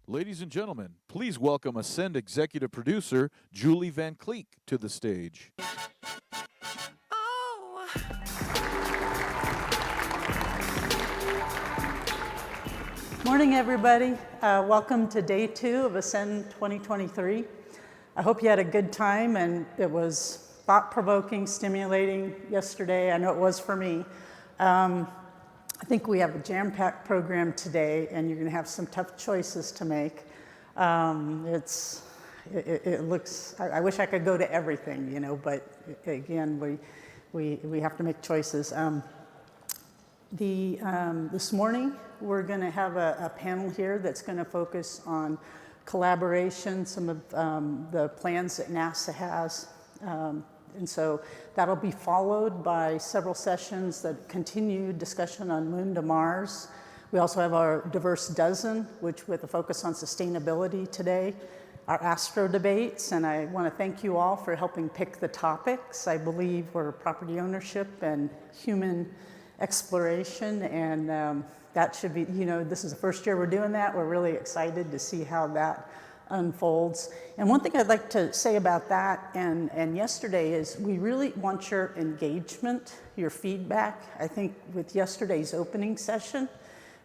Ladies and gentlemen, please welcome Ascend executive producer Julie Van Cleek to the stage. Morning, everybody. Welcome to day 2 of Ascend 2023. I hope you had a good time and it was thought-provoking, stimulating yesterday. I know it was for me. I think we have a jam-packed program today, and you're going to have some tough choices to make. It looks. I wish I could go to everything, but again, we have to make choices. This morning we're going to have a panel here that's going to focus on collaboration, some of the plans that NASA has. And so that'll be followed by several sessions that continue discussion on Moon to Mars. We also have our Diverse Dozen, which with a focus on sustainability today, our astro debates, and I want to thank you all for helping pick the topics. I believe we're property ownership and human exploration, and that should be, this is the first year we're doing that. We're really excited to see how that unfolds. And one thing I'd like to say about that and yesterday is we really want your engagement, your feedback. I think with yesterday's opening session,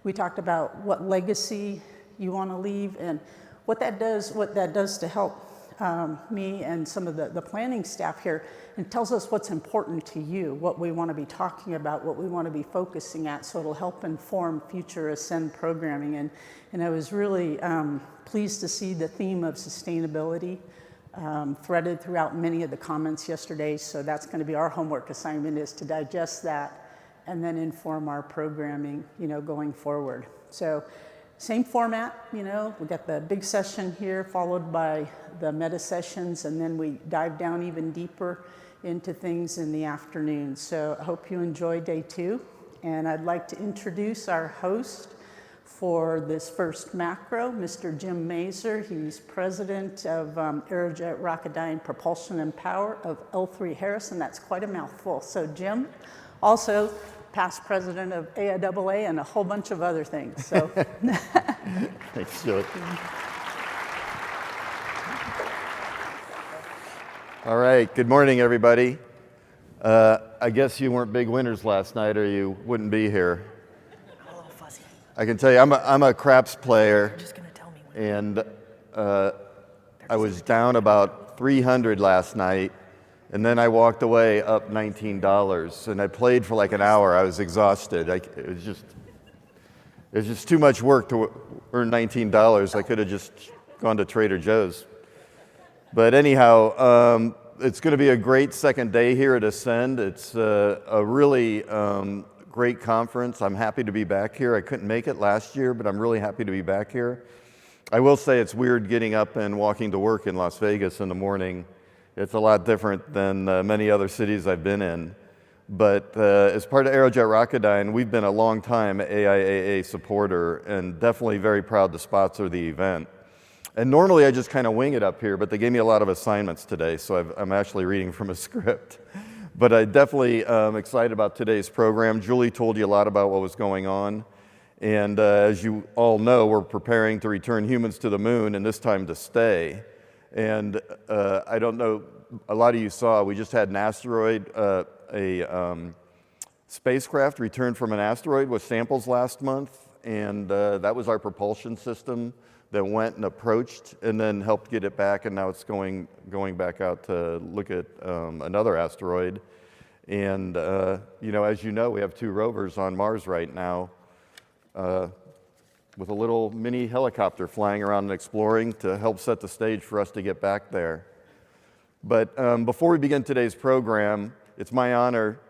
we talked about what legacy you want to leave and what that does to help me and some of the planning staff here, and tells us what's important to you, what we want to be talking about, what we want to be focusing at, so it'll help inform future Ascend programming. And I was really pleased to see the theme of sustainability threaded throughout many of the comments yesterday, so that's going to be our homework assignment, is to digest that and then inform our programming, going forward. So same format, we got the big session here followed by the meta sessions, and then we dive down even deeper into things in the afternoon. So I hope you enjoy day 2, and I'd like to introduce our host for this first macro, Mr. Jim Mazur. He's president of Aerojet Rocketdyne Propulsion and Power of L3 Harris, and that's quite a mouthful. So Jim, also past president of AIAA and a whole bunch of other things. So, thanks, Julie. All right, good morning, everybody. I guess you weren't big winners last night, or you wouldn't be here. A little fuzzy. I can tell you, I'm a craps player, Just gonna tell me. and I was down about 300 last night. And then I walked away up $19, and I played for like an hour. I was exhausted. It was just too much work to earn $19. I could have just gone to Trader Joe's. But anyhow, it's going to be a great second day here at Ascend. It's a really great conference. I'm happy to be back here. I couldn't make it last year, but I'm really happy to be back here. I will say it's weird getting up and walking to work in Las Vegas in the morning. It's a lot different than many other cities I've been in. But as part of Aerojet Rocketdyne, we've been a long time AIAA supporter and definitely very proud to sponsor the event. And normally I just kind of wing it up here, but they gave me a lot of assignments today, so I'm actually reading from a script. But I definitely am excited about today's program. Julie told you a lot about what was going on. And as you all know, we're preparing to return humans to the moon, and this time to stay. And I don't know, a lot of you saw, we just had an asteroid, a spacecraft returned from an asteroid with samples last month, and that was our propulsion system that went and approached and then helped get it back, and now it's going back out to look at another asteroid. And as you know, we have 2 rovers on Mars right now, with a little mini helicopter flying around and exploring to help set the stage for us to get back there. But before we begin today's program, it's my honor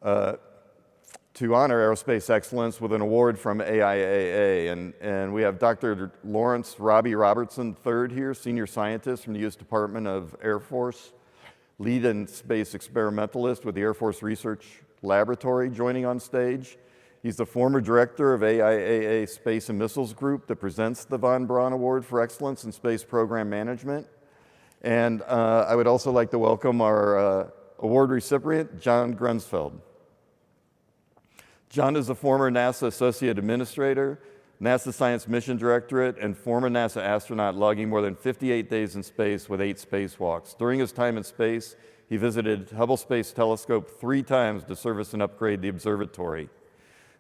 to honor aerospace excellence with an award from AIAA. And we have Dr. Lawrence Robbie Robertson III here, senior scientist from the U.S. Department of Air Force, lead in space experimentalist with the Air Force Research Laboratory, joining on stage. He's the former director of AIAA Space and Missiles Group that presents the Von Braun Award for Excellence in Space Program Management. And I would also like to welcome our award recipient, John Grunsfeld. John is a former NASA Associate Administrator, NASA Science Mission Directorate, and former NASA astronaut logging more than 58 days in space with 8 spacewalks. During his time in space, he visited Hubble Space Telescope 3 times to service and upgrade the observatory.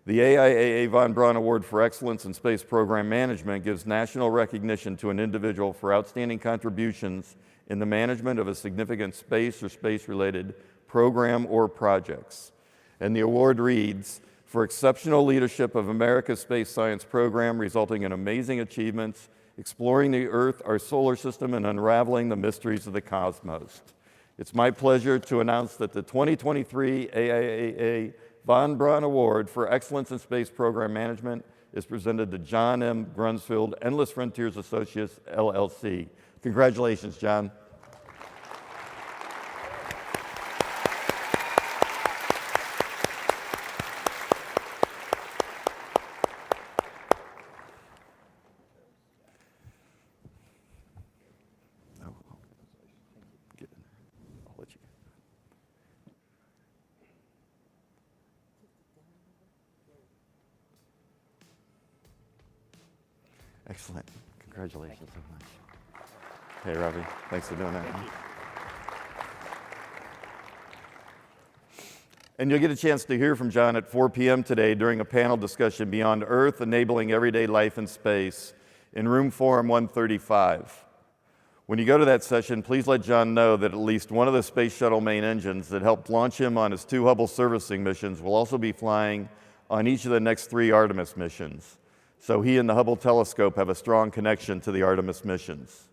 The AIAA Von Braun Award for Excellence in Space Program Management gives national recognition to an individual for outstanding contributions in the management of a significant space or space-related program or projects. And the award reads, for exceptional leadership of America's space science program, resulting in amazing achievements, exploring the Earth, our solar system, and unraveling the mysteries of the cosmos. It's my pleasure to announce that the 2023 AIAA Von Braun Award for Excellence in Space Program Management is presented to John M. Grunsfield, Endless Frontiers Associates, LLC. Congratulations, John. Excellent. Congratulations so much. Hey, Robbie. Thanks for doing that. And you'll get a chance to hear from John at 4 p.m. today during a panel discussion, Beyond Earth, Enabling Everyday Life in Space, in Room Forum 135. When you go to that session, please let John know that at least one of the Space Shuttle main engines that helped launch him on his 2 Hubble servicing missions will also be flying on each of the next 3 Artemis missions. So he and the Hubble telescope have a strong connection to the Artemis missions.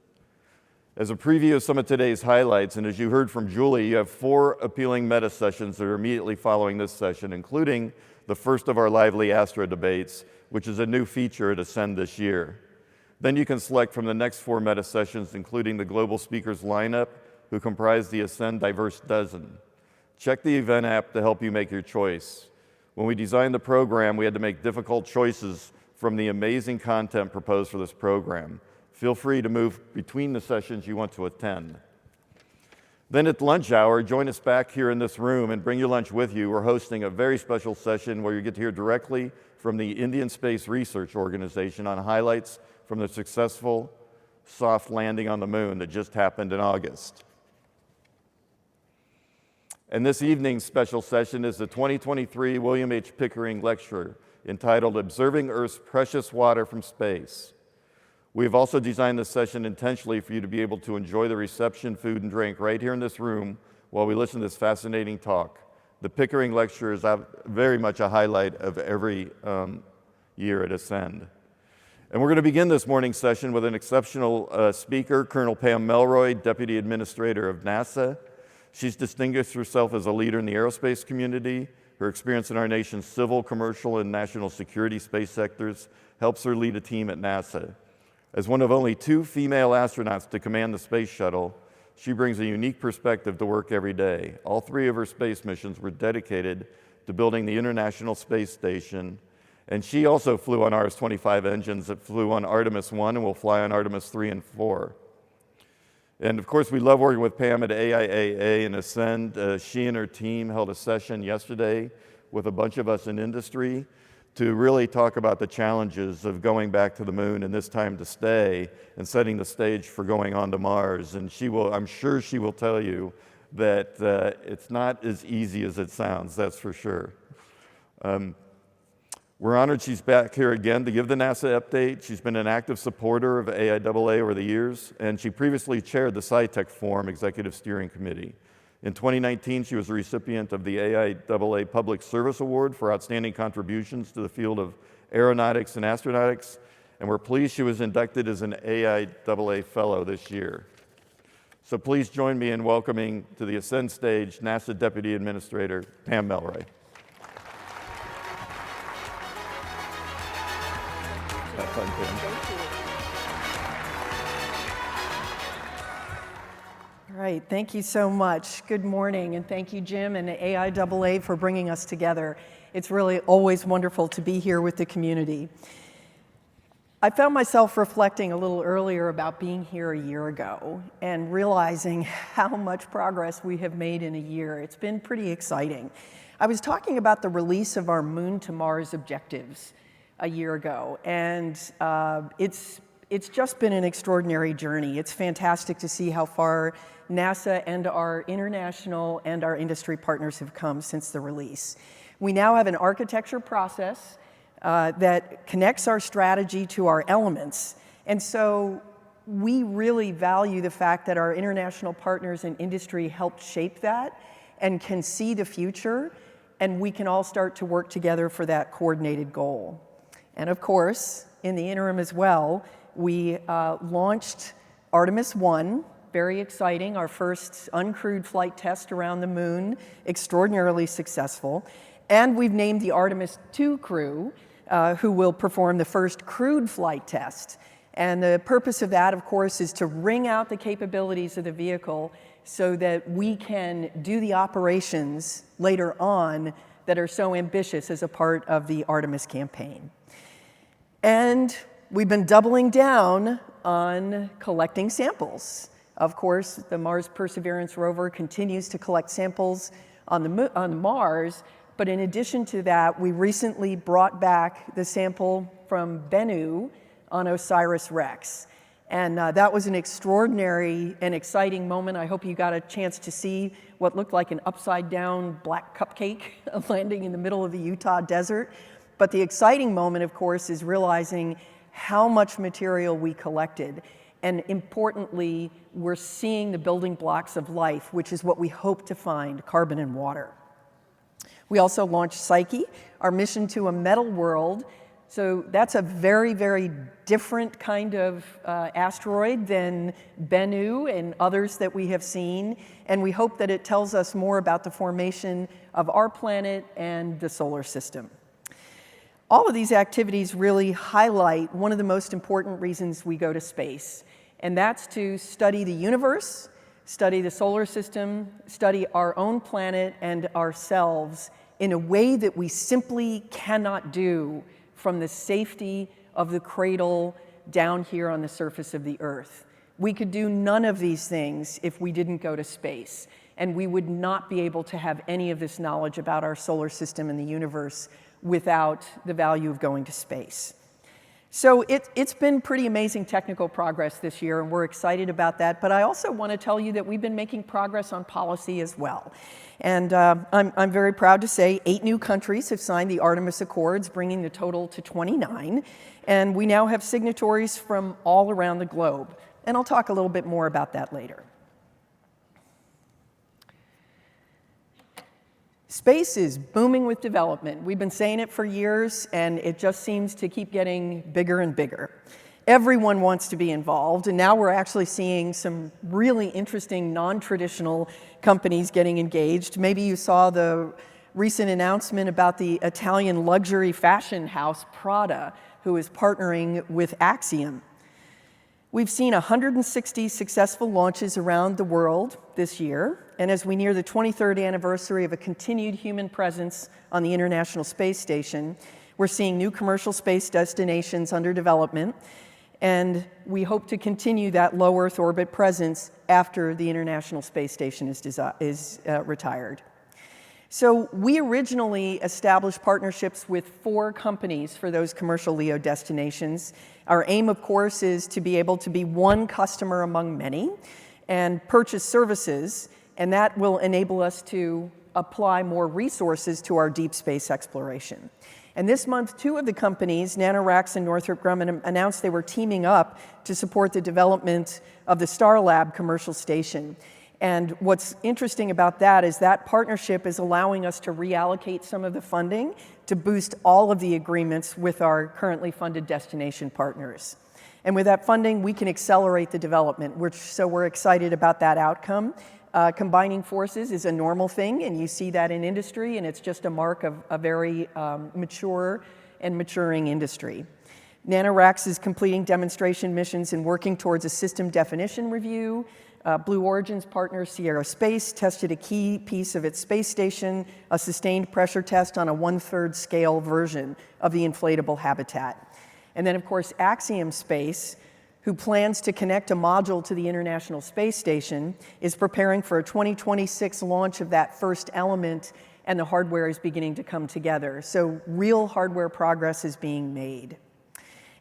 As a preview of some of today's highlights, and as you heard from Julie, you have 4 appealing meta sessions that are immediately following this session, including the first of our lively Astro debates, which is a new feature at Ascend this year. Then you can select from the next 4 meta sessions, including the global speakers lineup, who comprise the Ascend Diverse Dozen. Check the event app to help you make your choice. When we designed the program, we had to make difficult choices from the amazing content proposed for this program. Feel free to move between the sessions you want to attend. Then at lunch hour, join us back here in this room and bring your lunch with you. We're hosting a very special session where you get to hear directly from the Indian Space Research Organization on highlights from the successful soft landing on the moon that just happened in August. And this evening's special session is the 2023 William H. Pickering Lecture entitled Observing Earth's Precious Water from Space. We have also designed this session intentionally for you to be able to enjoy the reception, food, and drink right here in this room while we listen to this fascinating talk. The Pickering Lecture is very much a highlight of every year at Ascend. And we're going to begin this morning's session with an exceptional speaker, Colonel Pam Melroy, Deputy Administrator of NASA. She's distinguished herself as a leader in the aerospace community. Her experience in our nation's civil, commercial, and national security space sectors helps her lead a team at NASA. As one of only 2 female astronauts to command the space shuttle, she brings a unique perspective to work every day. All 3 of her space missions were dedicated to building the International Space Station, and she also flew on Rs-25 engines that flew on Artemis 1 and will fly on Artemis 3 and 4. And of course, we love working with Pam at AIAA and Ascend. She and her team held a session yesterday with a bunch of us in industry to really talk about the challenges of going back to the moon and this time to stay and setting the stage for going on to Mars. And I'm sure she will tell you that it's not as easy as it sounds, that's for sure. We're honored she's back here again to give the NASA update. She's been an active supporter of AIAA over the years, and she previously chaired the SciTech Forum Executive Steering Committee. In 2019, she was a recipient of the AIAA Public Service Award for outstanding contributions to the field of aeronautics and astronautics, and we're pleased she was inducted as an AIAA Fellow this year. So please join me in welcoming to the Ascend stage NASA Deputy Administrator Pam Melroy. Have fun, Pam. All right, thank you so much. Good morning, and thank you, Jim and AIAA for bringing us together. It's really always wonderful to be here with the community. I found myself reflecting a little earlier about being here a year ago and realizing how much progress we have made in a year. It's been pretty exciting. I was talking about the release of our Moon to Mars objectives. a year ago, and it's just been an extraordinary journey. It's fantastic to see how far NASA and our international and our industry partners have come since the release. We now have an architecture process that connects our strategy to our elements, and so we really value the fact that our international partners and industry helped shape that and can see the future, and we can all start to work together for that coordinated goal. And of course, in the interim as well, we launched Artemis 1, very exciting, our first uncrewed flight test around the moon, extraordinarily successful. And we've named the Artemis 2 crew, who will perform the first crewed flight test. And the purpose of that, of course, is to wring out the capabilities of the vehicle so that we can do the operations later on that are so ambitious as a part of the Artemis campaign. And we've been doubling down on collecting samples. Of course, the Mars Perseverance rover continues to collect samples on Mars, but in addition to that, we recently brought back the sample from Bennu on OSIRIS-REx. And that was an extraordinary and exciting moment. I hope you got a chance to see what looked like an upside-down black cupcake landing in the middle of the Utah desert. But the exciting moment, of course, is realizing how much material we collected. And importantly, we're seeing the building blocks of life, which is what we hope to find, carbon and water. We also launched Psyche, our mission to a metal world. So that's a very, very different kind of asteroid than Bennu and others that we have seen. And we hope that it tells us more about the formation of our planet and the solar system. All of these activities really highlight one of the most important reasons we go to space, and that's to study the universe, study the solar system, study our own planet and ourselves in a way that we simply cannot do from the safety of the cradle down here on the surface of the Earth. We could do none of these things if we didn't go to space, and we would not be able to have any of this knowledge about our solar system and the universe without the value of going to space. So it's been pretty amazing technical progress this year, and we're excited about that. But I also want to tell you that we've been making progress on policy as well. And I'm very proud to say 8 new countries have signed the Artemis Accords, bringing the total to 29. And we now have signatories from all around the globe. And I'll talk a little bit more about that later. Space is booming with development. We've been saying it for years, and it just seems to keep getting bigger and bigger. Everyone wants to be involved, and now we're actually seeing some really interesting non-traditional companies getting engaged. Maybe you saw the recent announcement about the Italian luxury fashion house Prada, who is partnering with Axiom. We've seen 160 successful launches around the world this year, and as we near the 23rd anniversary of a continued human presence on the International Space Station, we're seeing new commercial space destinations under development, and we hope to continue that low Earth orbit presence after the International Space Station is retired. So we originally established partnerships with 4 companies for those commercial LEO destinations. Our aim, of course, is to be able to be one customer among many and purchase services, and that will enable us to apply more resources to our deep space exploration. And this month, 2 of the companies, NanoRacks and Northrop Grumman, announced they were teaming up to support the development of the Starlab commercial station. And what's interesting about that is that partnership is allowing us to reallocate some of the funding to boost all of the agreements with our currently funded destination partners. And with that funding, we can accelerate the development, so we're excited about that outcome. Combining forces is a normal thing, and you see that in industry, and it's just a mark of a very mature and maturing industry. NanoRacks is completing demonstration missions and working towards a system definition review. Blue Origin's partner, Sierra Space, tested a key piece of its space station, a sustained pressure test on a 1/3 scale version of the inflatable habitat. And then, of course, Axiom Space, who plans to connect a module to the International Space Station, is preparing for a 2026 launch of that first element and the hardware is beginning to come together. So real hardware progress is being made.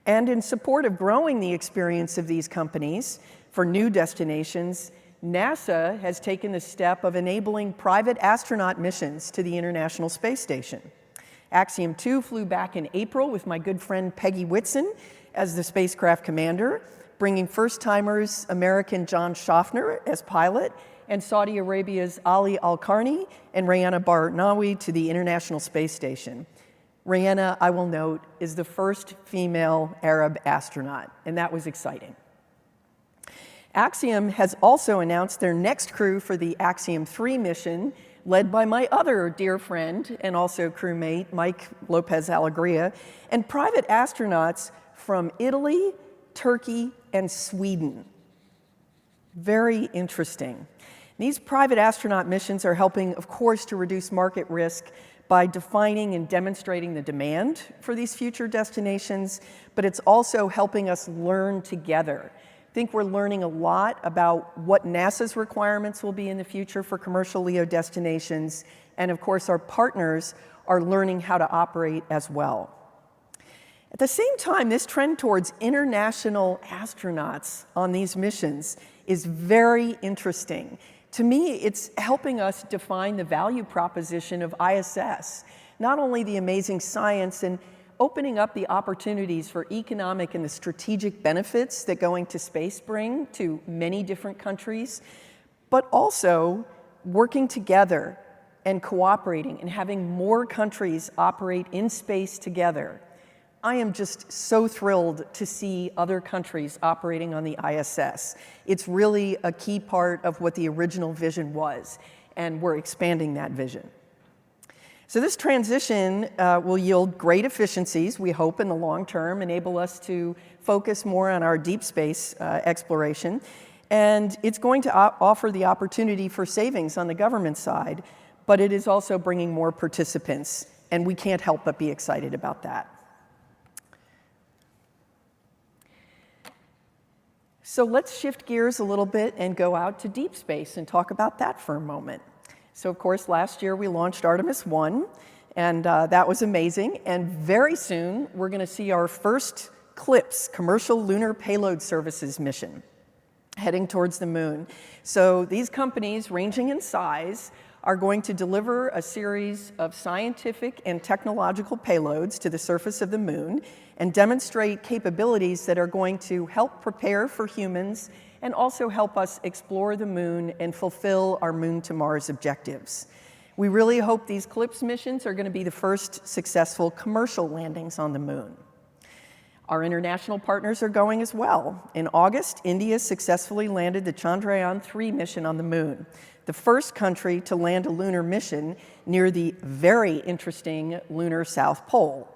And in support of growing the experience of these companies for new destinations, NASA has taken the step of enabling private astronaut missions to the International Space Station. Axiom 2 flew back in April with my good friend Peggy Whitson as the spacecraft commander, bringing first-timers American John Schaffner as pilot and Saudi Arabia's Ali Al-Qarni and Rayana Barnawi to the International Space Station. Rayana, I will note, is the first female Arab astronaut, and that was exciting. Axiom has also announced their next crew for the Axiom 3 mission, led by my other dear friend and also crewmate, Mike Lopez Alegria, and private astronauts from Italy, Turkey, and Sweden. Very interesting. These private astronaut missions are helping, of course, to reduce market risk by defining and demonstrating the demand for these future destinations, but it's also helping us learn together. I think we're learning a lot about what NASA's requirements will be in the future for commercial LEO destinations, and of course our partners are learning how to operate as well. At the same time, this trend towards international astronauts on these missions is very interesting. To me, it's helping us define the value proposition of ISS, not only the amazing science and opening up the opportunities for economic and the strategic benefits that going to space bring to many different countries, but also working together and cooperating and having more countries operate in space together. I am just so thrilled to see other countries operating on the ISS. It's really a key part of what the original vision was, and we're expanding that vision. So this transition will yield great efficiencies, we hope, in the long term, enable us to focus more on our deep space exploration, and it's going to offer the opportunity for savings on the government side, but it is also bringing more participants, and we can't help but be excited about that. So let's shift gears a little bit and go out to deep space and talk about that for a moment. So of course, last year we launched Artemis 1, and that was amazing. And very soon, we're going to see our first CLPS, Commercial Lunar Payload Services mission, heading towards the moon. So these companies, ranging in size, are going to deliver a series of scientific and technological payloads to the surface of the moon and demonstrate capabilities that are going to help prepare for humans and also help us explore the moon and fulfill our Moon to Mars objectives. We really hope these CLPS missions are going to be the first successful commercial landings on the moon. Our international partners are going as well. In August, India successfully landed the Chandrayaan-3 mission on the moon, the first country to land a lunar mission near the very interesting lunar South Pole.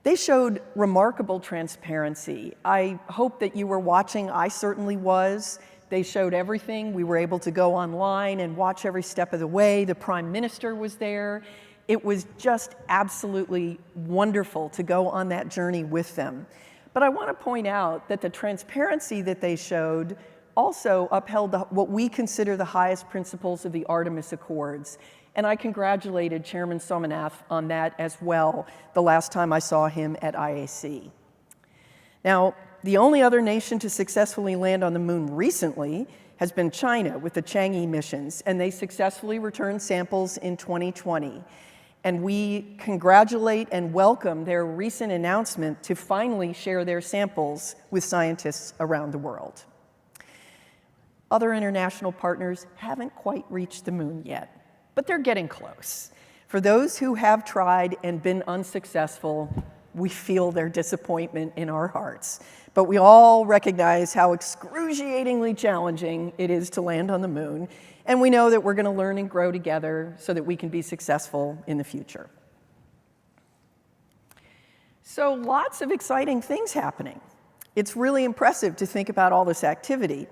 They showed remarkable transparency. I hope that you were watching. I certainly was. They showed everything. We were able to go online and watch every step of the way. The Prime Minister was there. It was just absolutely wonderful to go on that journey with them. But I want to point out that the transparency that they showed also upheld what we consider the highest principles of the Artemis Accords. And I congratulated Chairman Somanath on that as well the last time I saw him at IAC. Now, the only other nation to successfully land on the moon recently has been China with the Chang'e missions, and they successfully returned samples in 2020. And we congratulate and welcome their recent announcement to finally share their samples with scientists around the world. Other international partners haven't quite reached the moon yet, but they're getting close. For those who have tried and been unsuccessful, we feel their disappointment in our hearts. But we all recognize how excruciatingly challenging it is to land on the moon, and we know that we're going to learn and grow together so that we can be successful in the future. So lots of exciting things happening. It's really impressive to think about all this activity.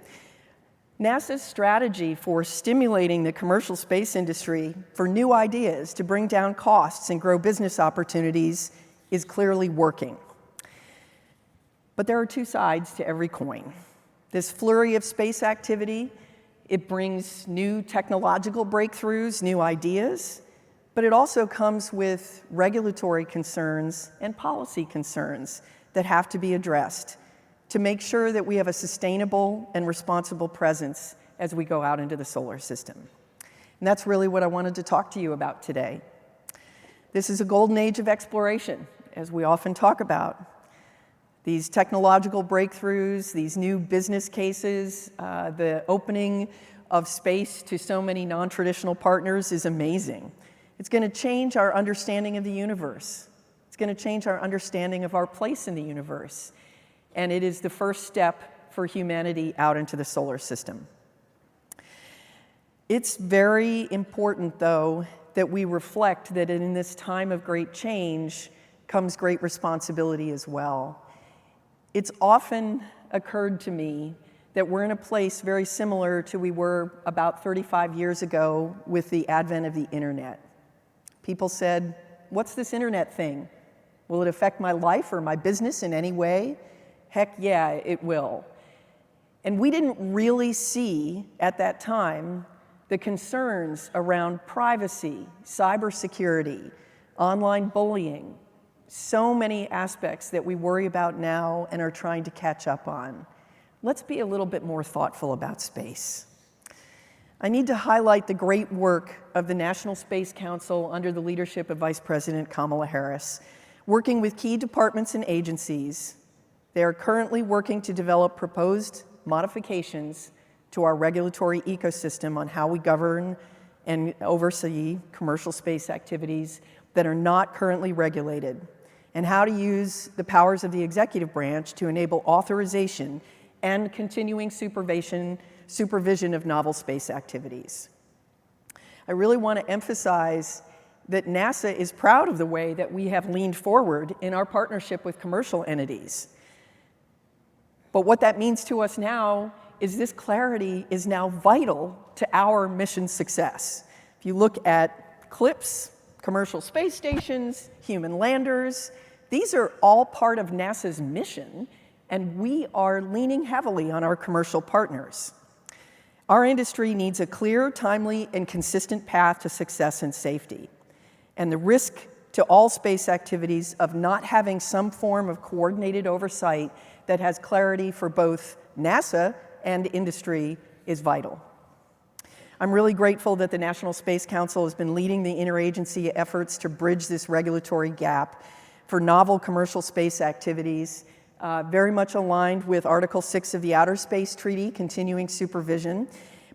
NASA's strategy for stimulating the commercial space industry for new ideas to bring down costs and grow business opportunities is clearly working. But there are two sides to every coin. This flurry of space activity, it brings new technological breakthroughs, new ideas, But it also comes with regulatory concerns and policy concerns that have to be addressed to make sure that we have a sustainable and responsible presence as we go out into the solar system. And that's really what I wanted to talk to you about today. This is a golden age of exploration, as we often talk about. These technological breakthroughs, these new business cases, the opening of space to so many non-traditional partners is amazing. It's going to change our understanding of the universe. It's going to change our understanding of our place in the universe. And it is the first step for humanity out into the solar system. It's very important, though, that we reflect that in this time of great change comes great responsibility as well. It's often occurred to me that we're in a place very similar to we were about 35 years ago with the advent of the internet. People said, "What's this internet thing? Will it affect my life or my business in any way?" Heck yeah, it will. And we didn't really see at that time the concerns around privacy, cybersecurity, online bullying, so many aspects that we worry about now and are trying to catch up on. Let's be a little bit more thoughtful about space. I need to highlight the great work of the National Space Council under the leadership of Vice President Kamala Harris, working with key departments and agencies. They are currently working to develop proposed modifications to our regulatory ecosystem on how we govern and oversee commercial space activities that are not currently regulated, and how to use the powers of the executive branch to enable authorization and continuing supervision of novel space activities. I really want to emphasize that NASA is proud of the way that we have leaned forward in our partnership with commercial entities. But what that means to us now is this clarity is now vital to our mission success. If you look at CLIPS, commercial space stations, human landers, these are all part of NASA's mission, and we are leaning heavily on our commercial partners. Our industry needs a clear, timely, and consistent path to success and safety. And the risk to all space activities of not having some form of coordinated oversight that has clarity for both NASA and industry is vital. I'm really grateful that the National Space Council has been leading the interagency efforts to bridge this regulatory gap for novel commercial space activities, very much aligned with Article 6 of the Outer Space Treaty, continuing supervision,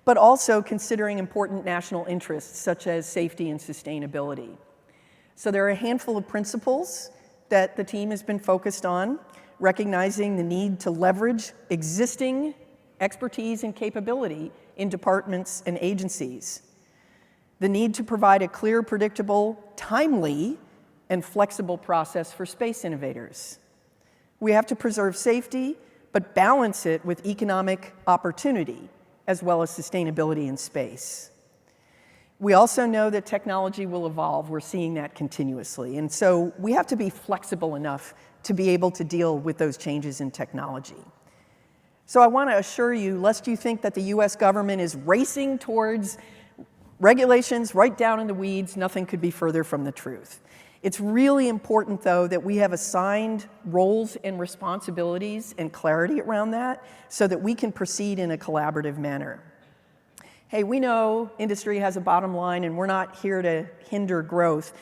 but also considering important national interests such as safety and sustainability. So there are a handful of principles that the team has been focused on, recognizing the need to leverage existing expertise and capability in departments and agencies, the need to provide a clear, predictable, timely, and flexible process for space innovators. We have to preserve safety, but balance it with economic opportunity, as well as sustainability in space. We also know that technology will evolve. We're seeing that continuously. And so we have to be flexible enough to be able to deal with those changes in technology. So I want to assure you, lest you think that the US government is racing towards regulations right down in the weeds, nothing could be further from the truth. It's really important, though, that we have assigned roles and responsibilities and clarity around that so that we can proceed in a collaborative manner. Hey, we know industry has a bottom line and we're not here to hinder growth.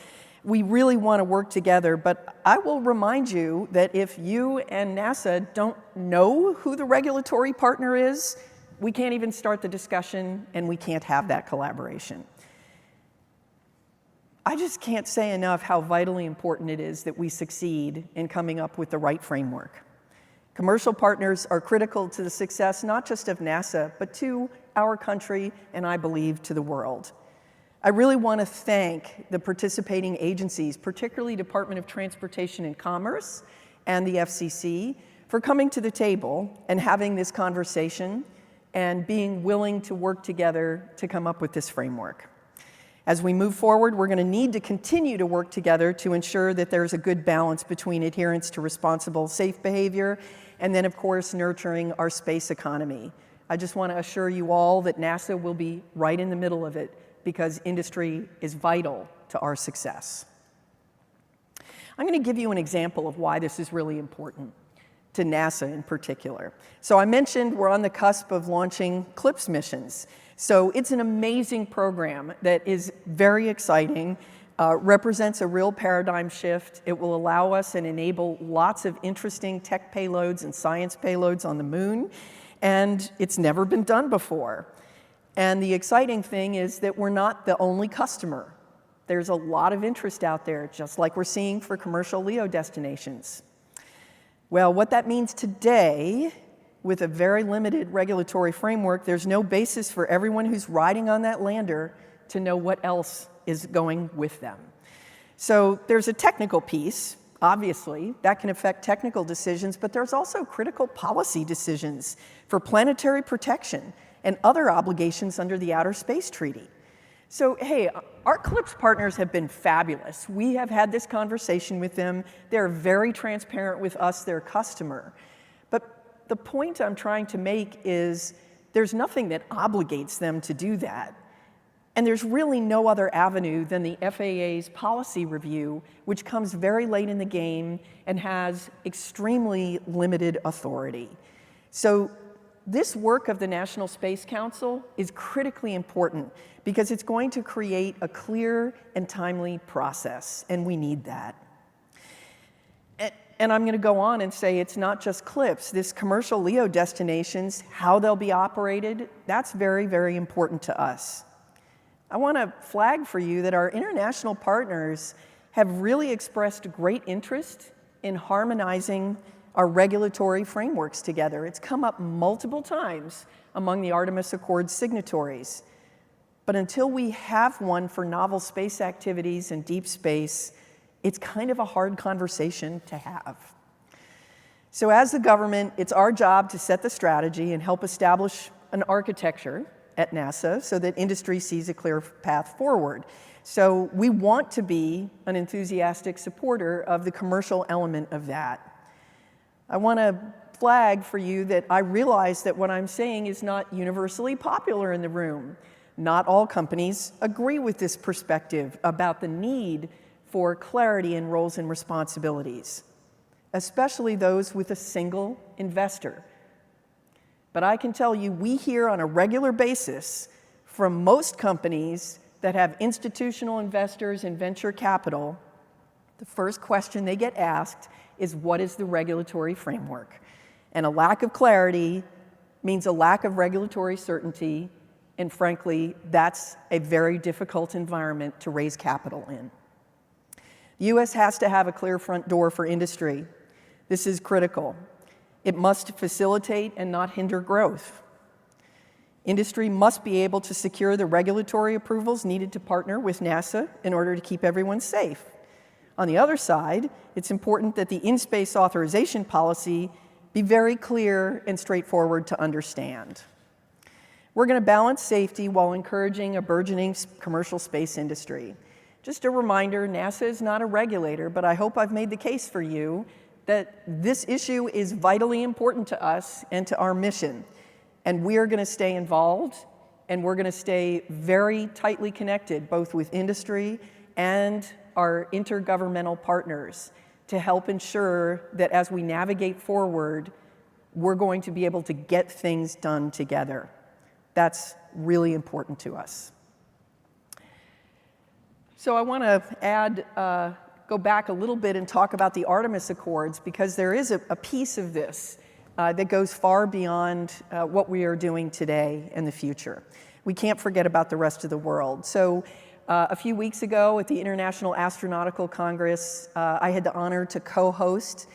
We really want to work together, but I will remind you that if you and NASA don't know who the regulatory partner is, we can't even start the discussion and we can't have that collaboration. I just can't say enough how vitally important it is that we succeed in coming up with the right framework. Commercial partners are critical to the success not just of NASA, but to our country and I believe to the world. I really want to thank the participating agencies, particularly Department of Transportation and Commerce and the FCC, for coming to the table and having this conversation and being willing to work together to come up with this framework. As we move forward, we're going to need to continue to work together to ensure that there's a good balance between adherence to responsible, safe behavior and then, of course, nurturing our space economy. I just want to assure you all that NASA will be right in the middle of it because industry is vital to our success. I'm going to give you an example of why this is really important to NASA in particular. So I mentioned we're on the cusp of launching CLPS missions. So it's an amazing program that is very exciting, represents a real paradigm shift. It will allow us and enable lots of interesting tech payloads and science payloads on the moon, and it's never been done before. And the exciting thing is that we're not the only customer. There's a lot of interest out there, just like we're seeing for commercial LEO destinations. Well, what that means today, with a very limited regulatory framework, there's no basis for everyone who's riding on that lander to know what else is going with them. So there's a technical piece, obviously, that can affect technical decisions, but there's also critical policy decisions for planetary protection and other obligations under the Outer Space Treaty. So, hey, our CLPS partners have been fabulous. We have had this conversation with them. They're very transparent with us, their customer. But the point I'm trying to make is there's nothing that obligates them to do that. And there's really no other avenue than the FAA's policy review, which comes very late in the game and has extremely limited authority. So this work of the National Space Council is critically important because it's going to create a clear and timely process, and we need that. And I'm going to go on and say it's not just CLPS. This commercial LEO destinations, how they'll be operated, that's very, very important to us. I want to flag for you that our international partners have really expressed great interest in harmonizing our regulatory frameworks together. It's come up multiple times among the Artemis Accord signatories. But until we have one for novel space activities and deep space, it's kind of a hard conversation to have. So as the government, it's our job to set the strategy and help establish an architecture at NASA so that industry sees a clear path forward. So we want to be an enthusiastic supporter of the commercial element of that. I want to flag for you that I realize that what I'm saying is not universally popular in the room. Not all companies agree with this perspective about the need for clarity in roles and responsibilities, especially those with a single investor. But I can tell you, we hear on a regular basis from most companies that have institutional investors and venture capital, the first question they get asked is, what is the regulatory framework? And a lack of clarity means a lack of regulatory certainty, and frankly, that's a very difficult environment to raise capital in. The U.S. has to have a clear front door for industry. This is critical. It must facilitate and not hinder growth. Industry must be able to secure the regulatory approvals needed to partner with NASA in order to keep everyone safe. On the other side, it's important that the in-space authorization policy be very clear and straightforward to understand. We're going to balance safety while encouraging a burgeoning commercial space industry. Just a reminder, NASA is not a regulator, but I hope I've made the case for you that this issue is vitally important to us and to our mission. And we are going to stay involved, and we're going to stay very tightly connected, both with industry and our intergovernmental partners, to help ensure that as we navigate forward, we're going to be able to get things done together. That's really important to us. So I want to go back a little bit and talk about the Artemis Accords, because there is a piece of this that goes far beyond what we are doing today and the future. We can't forget about the rest of the world. So a few weeks ago at the International Astronautical Congress, I had the honor to co-host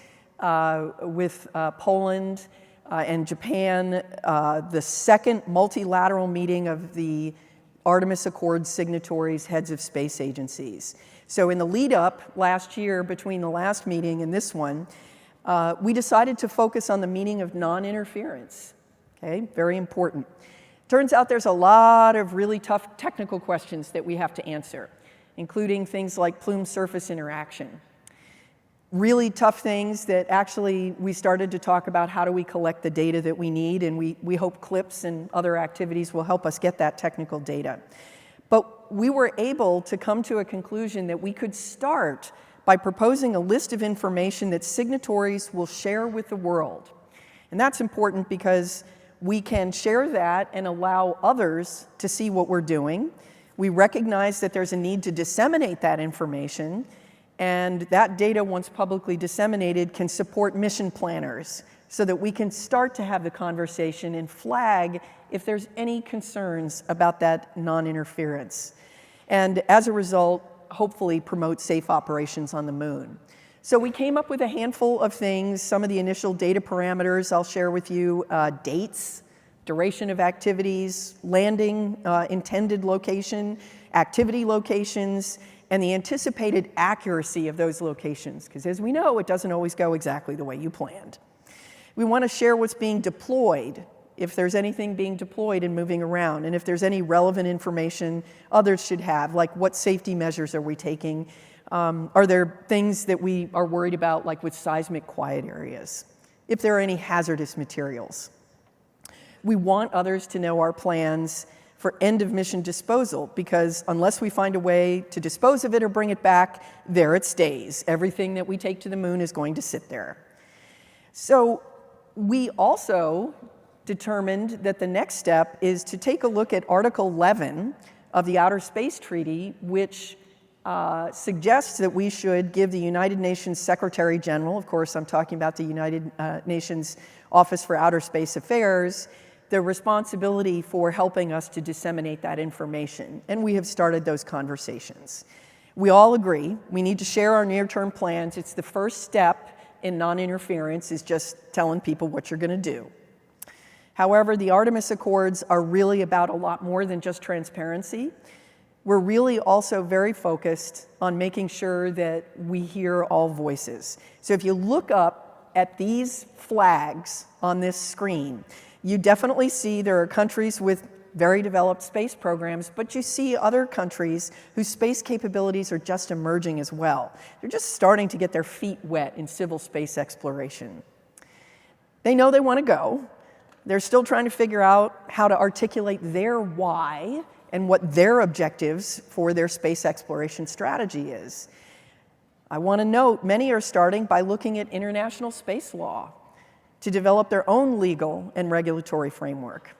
with Poland and Japan the second multilateral meeting of the Artemis Accord signatories, heads of space agencies. So in the lead up last year between the last meeting and this one, we decided to focus on the meaning of non-interference. Okay, very important. Turns out there's a lot of really tough technical questions that we have to answer, including things like plume surface interaction. Really tough things that actually we started to talk about how do we collect the data that we need, and we hope CLPS and other activities will help us get that technical data. But we were able to come to a conclusion that we could start by proposing a list of information that signatories will share with the world. And that's important because we can share that and allow others to see what we're doing. We recognize that there's a need to disseminate that information, and that data, once publicly disseminated, can support mission planners so that we can start to have the conversation and flag if there's any concerns about that non-interference. And as a result, hopefully promote safe operations on the moon. So we came up with a handful of things. Some of the initial data parameters I'll share with you: dates, duration of activities, landing intended location, activity locations, and the anticipated accuracy of those locations, because as we know, it doesn't always go exactly the way you planned. We want to share what's being deployed, if there's anything being deployed and moving around, and if there's any relevant information others should have, like what safety measures are we taking? Are there things that we are worried about, like with seismic quiet areas? If there are any hazardous materials. We want others to know our plans for end-of-mission disposal, because unless we find a way to dispose of it or bring it back, there it stays. Everything that we take to the moon is going to sit there. So we also determined that the next step is to take a look at Article 11 of the Outer Space Treaty, which suggests that we should give the United Nations Secretary General, of course I'm talking about the United Nations Office for Outer Space Affairs, the responsibility for helping us to disseminate that information. And we have started those conversations. We all agree we need to share our near-term plans. It's the first step in non-interference, is just telling people what you're going to do. However, the Artemis Accords are really about a lot more than just transparency. We're really also very focused on making sure that we hear all voices. So if you look up at these flags on this screen, you definitely see there are countries with very developed space programs, but you see other countries whose space capabilities are just emerging as well. They're just starting to get their feet wet in civil space exploration. They know they want to go. They're still trying to figure out how to articulate their why and what their objectives for their space exploration strategy is. I want to note, many are starting by looking at international space law to develop their own legal and regulatory framework.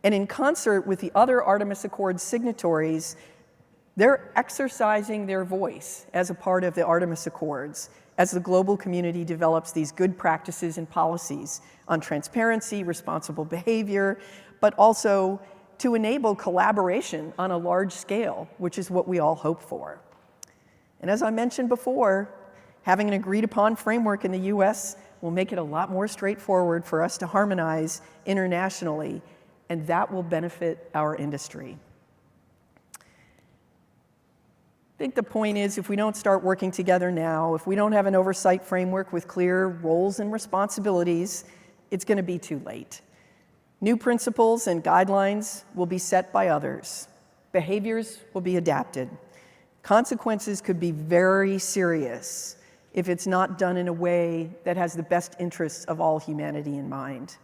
And in concert with the other Artemis Accord signatories, they're exercising their voice as a part of the Artemis Accords as the global community develops these good practices and policies on transparency, responsible behavior, but also to enable collaboration on a large scale, which is what we all hope for. And as I mentioned before, having an agreed upon framework in the US will make it a lot more straightforward for us to harmonize internationally, and that will benefit our industry. I think the point is, if we don't start working together now, if we don't have an oversight framework with clear roles and responsibilities, it's going to be too late. New principles and guidelines will be set by others. Behaviors will be adapted. Consequences could be very serious if it's not done in a way that has the best interests of all humanity in mind.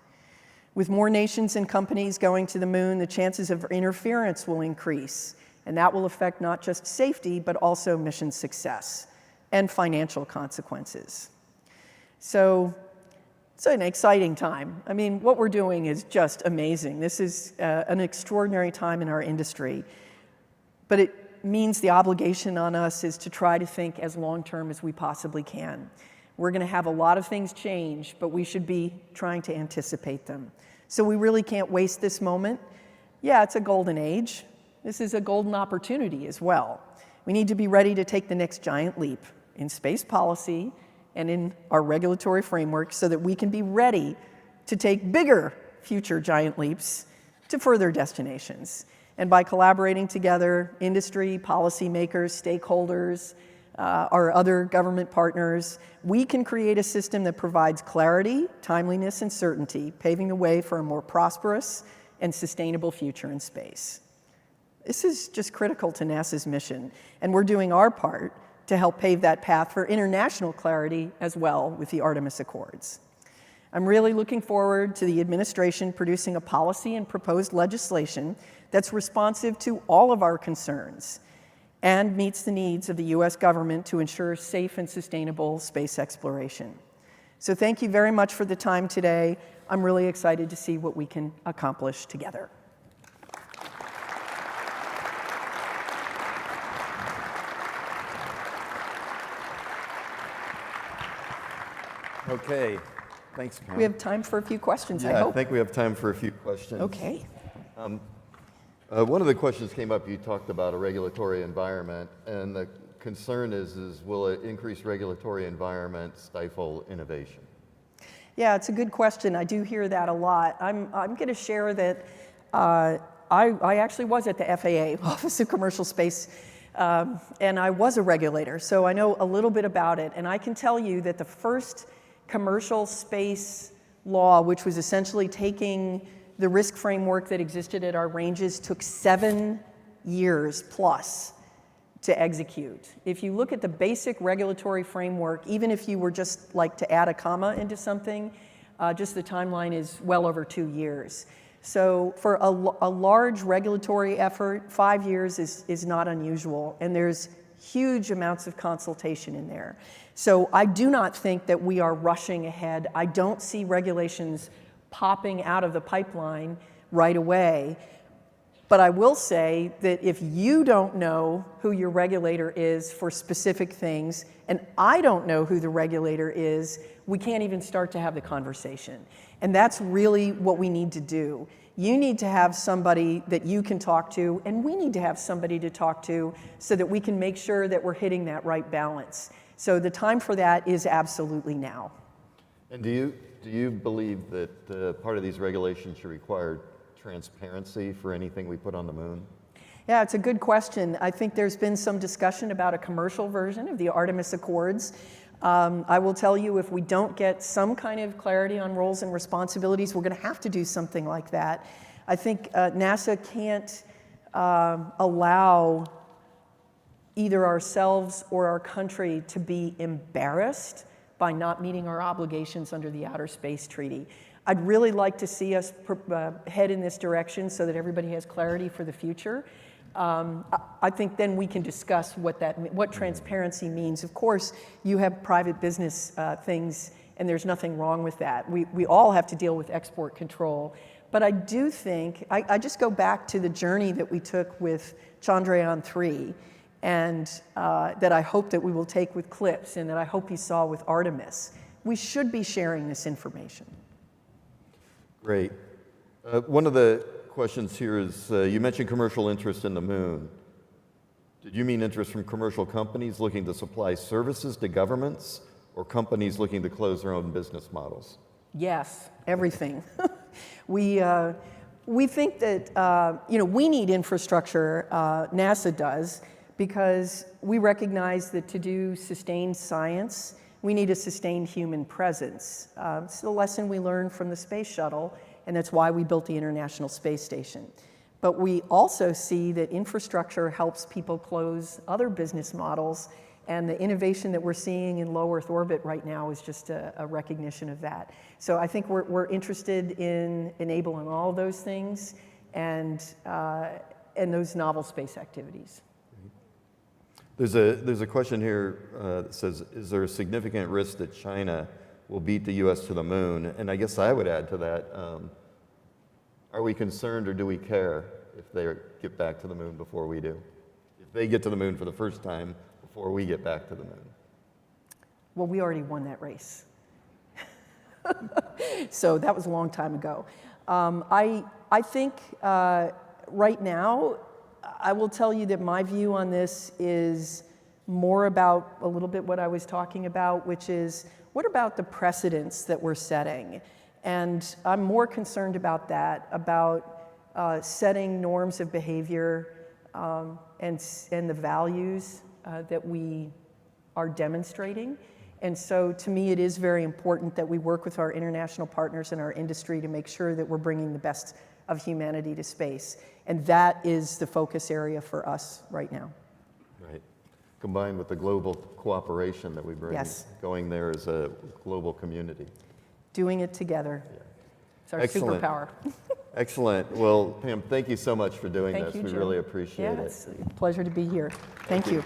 With more nations and companies going to the moon, the chances of interference will increase, and that will affect not just safety, but also mission success and financial consequences. So it's an exciting time. I mean, what we're doing is just amazing. This is an extraordinary time in our industry, but it means the obligation on us is to try to think as long-term as we possibly can. We're going to have a lot of things change, but we should be trying to anticipate them. So we really can't waste this moment. Yeah, it's a golden age. This is a golden opportunity as well. We need to be ready to take the next giant leap in space policy and in our regulatory framework so that we can be ready to take bigger future giant leaps to further destinations. And by collaborating together, industry, policymakers, stakeholders, our other government partners, we can create a system that provides clarity, timeliness, and certainty, paving the way for a more prosperous and sustainable future in space. This is just critical to NASA's mission, and we're doing our part to help pave that path for international clarity as well with the Artemis Accords. I'm really looking forward to the administration producing a policy and proposed legislation that's responsive to all of our concerns and meets the needs of the US government to ensure safe and sustainable space exploration. So thank you very much for the time today. I'm really excited to see what we can accomplish together. Okay, thanks, Pam. We have time for a few questions, I Yeah, I hope. think we have time for a few questions. Okay. One of the questions came up, you talked about a regulatory environment, and the concern is will an increased regulatory environment stifle innovation? Yeah, it's a good question. I do hear that a lot. I'm going to share that I actually was at the FAA, Office of Commercial Space, and I was a regulator, so I know a little bit about it. And I can tell you that the first commercial space law, which was essentially taking the risk framework that existed at our ranges, took 7 years plus to execute. If you look at the basic regulatory framework, even if you were just like to add a comma into something, just the timeline is well over 2 years. So for a large regulatory effort, 5 years is not unusual, and there's huge amounts of consultation in there. So I do not think that we are rushing ahead. I don't see regulations popping out of the pipeline right away. But I will say that if you don't know who your regulator is for specific things, and I don't know who the regulator is, we can't even start to have the conversation. And that's really what we need to do. You need to have somebody that you can talk to, and we need to have somebody to talk to so that we can make sure that we're hitting that right balance. So the time for that is absolutely now. And do you believe that part of these regulations should require transparency for anything we put on the moon? Yeah, it's a good question. I think there's been some discussion about a commercial version of the Artemis Accords. I will tell you, if we don't get some kind of clarity on roles and responsibilities, we're going to have to do something like that. I think NASA can't allow either ourselves or our country to be embarrassed by not meeting our obligations under the Outer Space Treaty. I'd really like to see us head in this direction so that everybody has clarity for the future. I think then we can discuss what transparency means. Of course, you have private business things, and there's nothing wrong with that. We all have to deal with export control. But I do think, I just go back to the journey that we took with Chandrayaan-3, and that I hope that we will take with CLIPS, and that I hope you saw with Artemis. We should be sharing this information. Great. One of the questions here is, you mentioned commercial interest in the moon. Did you mean interest from commercial companies looking to supply services to governments, or companies looking to close their own business models? Yes, everything. We think that we need infrastructure, NASA does, because we recognize that to do sustained science, we need a sustained human presence. It's the lesson we learned from the space shuttle, and that's why we built the International Space Station. But we also see that infrastructure helps people close other business models, and the innovation that we're seeing in low Earth orbit right now is just a recognition of that. So I think we're interested in enabling all of those things and those novel space activities. There's a question here that says, is there a significant risk that China will beat the U.S. to the moon? And I guess I would add to that, are we concerned or do we care if they get back to the moon before we do? If they get to the moon for the first time before we get back to the moon? Well, we already won that race. So that was a long time ago. I think right now, I will tell you that my view on this is more about a little bit what I was talking about, which is, what about the precedents that we're setting? And I'm more concerned about that, about setting norms of behavior and the values that we are demonstrating. And so to me, it is very important that we work with our international partners and our industry to make sure that we're bringing the best of humanity to space. And that is the focus area for us right now. Right. Combined with the global cooperation that we bring, Yes. going there as a global community. doing it together. It's our Excellent. superpower. Excellent. Well, Pam, thank you so much for doing Thank this. you, We Jim. really appreciate Yeah, it. it's a pleasure to be here. Thank you.